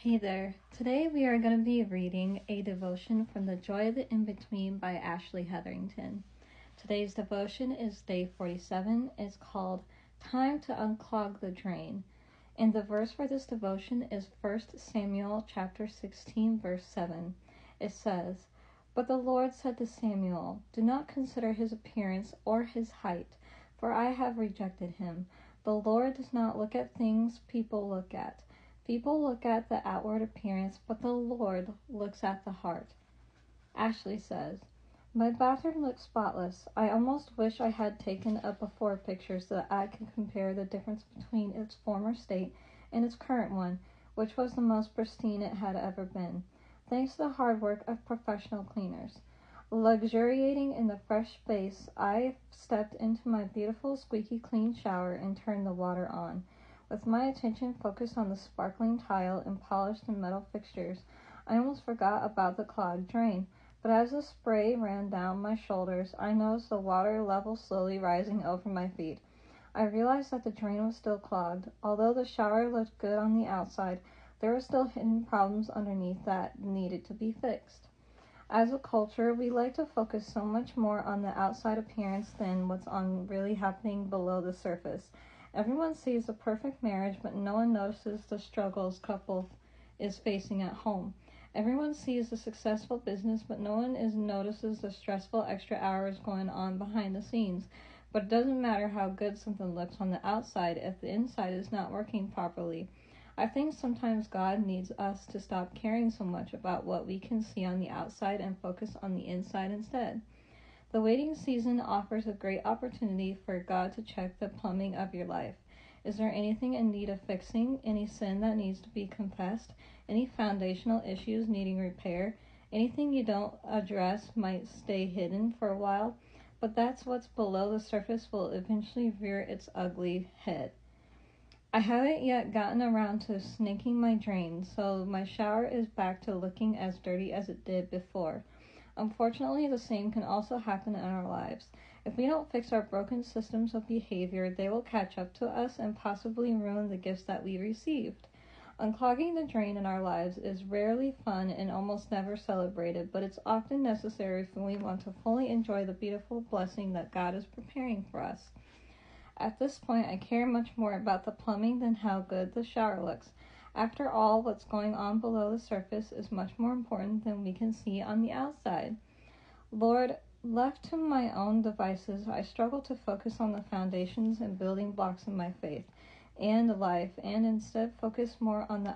Hey there. Today we are going to be reading a devotion from The Joy of the In-Between by Ashley Hetherington. Today's devotion is day 47. It's called Time to Unclog the Drain. And the verse for this devotion is 1 Samuel chapter 16, verse 7. It says, "But the Lord said to Samuel, do not consider his appearance or his height, for I have rejected him. The Lord does not look at things people look at. People look at the outward appearance, but the Lord looks at the heart." Ashley says, "My bathroom looks spotless. I almost wish I had taken a before picture so that I could compare the difference between its former state and its current one, which was the most pristine it had ever been, thanks to the hard work of professional cleaners. Luxuriating in the fresh space, I stepped into my beautiful squeaky clean shower and turned the water on. With my attention focused on the sparkling tile and polished and metal fixtures, I almost forgot about the clogged drain. But as the spray ran down my shoulders, I noticed the water level slowly rising over my feet. I realized that the drain was still clogged. Although the shower looked good on the outside, there were still hidden problems underneath that needed to be fixed. As a culture, we like to focus so much more on the outside appearance than what's really happening below the surface. Everyone sees a perfect marriage, but no one notices the struggles couple is facing at home. Everyone sees the successful business, but no one notices the stressful extra hours going on behind the scenes. But it doesn't matter how good something looks on the outside if the inside is not working properly. I think sometimes God needs us to stop caring so much about what we can see on the outside and focus on the inside instead. The waiting season offers a great opportunity for God to check the plumbing of your life. Is there anything in need of fixing? Any sin that needs to be confessed? Any foundational issues needing repair? Anything you don't address might stay hidden for a while, but that's what's below the surface will eventually rear its ugly head. I haven't yet gotten around to snaking my drain, so my shower is back to looking as dirty as it did before. Unfortunately, the same can also happen in our lives. If we don't fix our broken systems of behavior, they will catch up to us and possibly ruin the gifts that we received. Unclogging the drain in our lives is rarely fun and almost never celebrated, but it's often necessary when we want to fully enjoy the beautiful blessing that God is preparing for us. At this point, I care much more about the plumbing than how good the shower looks. After all, what's going on below the surface is much more important than we can see on the outside. Lord, left to my own devices, I struggle to focus on the foundations and building blocks of my faith and life, and instead focus more on the